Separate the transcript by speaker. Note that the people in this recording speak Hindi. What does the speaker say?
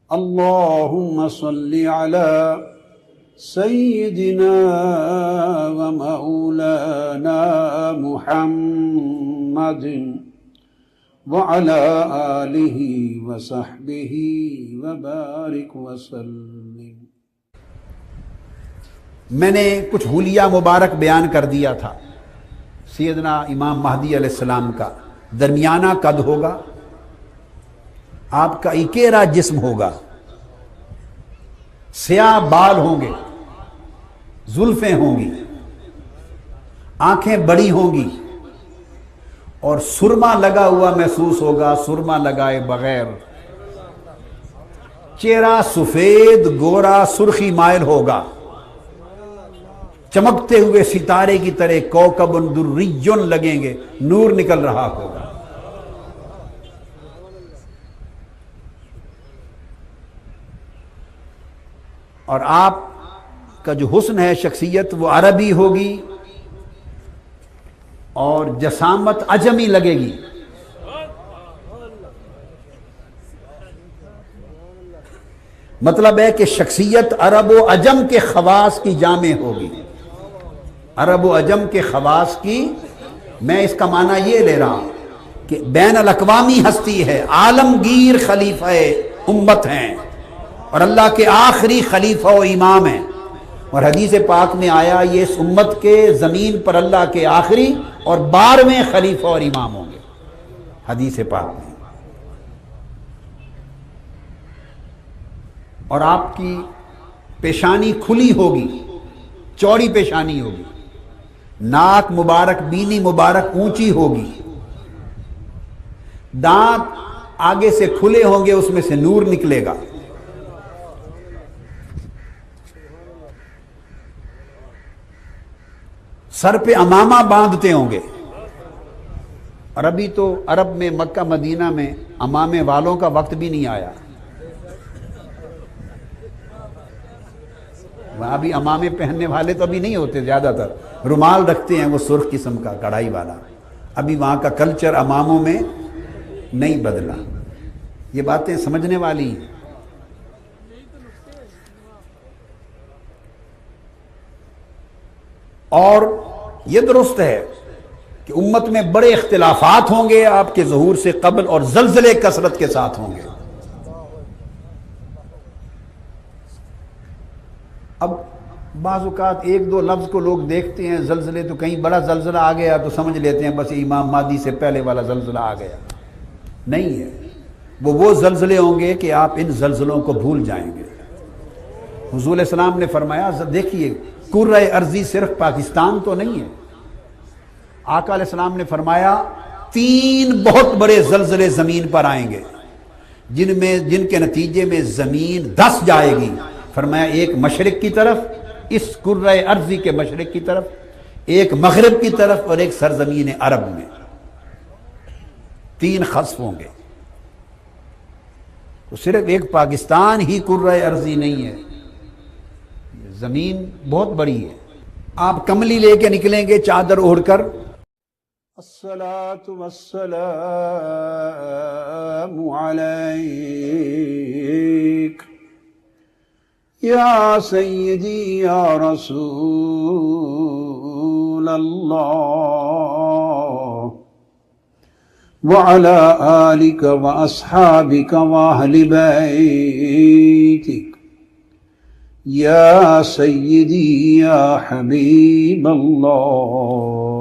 Speaker 1: अल्लाहुम्मा सल्लि अला सय्यिदिना व मौलाना मुहम्मदिन व अला आलिहि व सहबिहि व बारिक व सल्लिम।
Speaker 2: मैंने कुछ हुलिया मुबारक बयान कर दिया था। सैयदना इमाम महदी अलैहिस्सलाम का दरमियाना कद होगा, आपका इकेरा जिस्म होगा, स्याह बाल होंगे, जुल्फें होंगी, आंखें बड़ी होंगी और सुरमा लगा हुआ महसूस होगा, सुरमा लगाए बगैर। चेहरा सफेद गोरा सुर्खी मायल होगा, चमकते हुए सितारे की तरह कौकबुन दुर्रिजुन लगेंगे, नूर निकल रहा होगा। और आपका जो हुस्न है, शख्सियत, वो अरबी होगी और जसामत अजमी लगेगी। मतलब है कि शख्सियत अरब व अजम के खवास की जामे होगी, अरब व अजम के खवास की। मैं इसका माना ये ले रहा हूं कि बैन अल अक़वामी हस्ती है, आलमगीर खलीफा उम्मत हैं और अल्लाह के आखिरी खलीफा व इमाम हैं। और हदीस पाक में आया, ये इस उम्मत के ज़मीन पर अल्लाह के आखिरी और 12वें खलीफा और इमाम होंगे, हदीस पाक में। और आपकी पेशानी खुली होगी, चौड़ी पेशानी होगी, नाक मुबारक, बीनी मुबारक ऊंची होगी, दांत आगे से खुले होंगे, उसमें से नूर निकलेगा। सर पे अमामा बांधते होंगे। और अभी तो अरब में, मक्का मदीना में अमामे वालों का वक्त भी नहीं आया। वहां भी अमामे पहनने वाले तो अभी नहीं होते, ज्यादातर रुमाल रखते हैं, वो सुर्ख किस्म का कढ़ाई वाला। अभी वहां का कल्चर अमामों में नहीं बदला। ये बातें समझने वाली हैं। और यह दुरुस्त है कि उम्मत में बड़े इख्तिलाफात होंगे आपके ज़हूर से कबल, और जल्जले कसरत के साथ होंगे। अब बाज़-औक़ात एक दो लफ्ज़ को लोग देखते हैं, जल्जले, तो कहीं बड़ा जल्जला आ गया तो समझ लेते हैं बस इमाम महदी से पहले वाला जल्जला आ गया। नहीं है, वो जल्जले होंगे कि आप इन जल्जलों को भूल जाएंगे। हुज़ूर सलाम ने फरमाया, देखिए कुर्रे अर्जी सिर्फ पाकिस्तान तो नहीं है। आका अलैहिस्सलाम ने फरमाया 3 बहुत बड़े जल्जले जमीन पर आएंगे, जिनके नतीजे में जमीन धंस जाएगी। फरमाया एक मशरिक की तरफ, इस कुर्रे अर्जी के मशरिक की तरफ, एक मगरिब की तरफ और एक सरजमीन अरब में। 3 खस्फ होंगे। तो सिर्फ एक पाकिस्तान ही कुर्रे अर्जी नहीं है, जमीन बहुत बड़ी है। आप कमली लेके निकलेंगे चादर ओढ़कर।
Speaker 1: अस्सलातु वस्सलामु अलैक या सय्यदी या रसूल अल्लाह व अला आलिका व अस्हाबिका व अहलि बैतिक या सय्यदी या हबीब अल्लाह।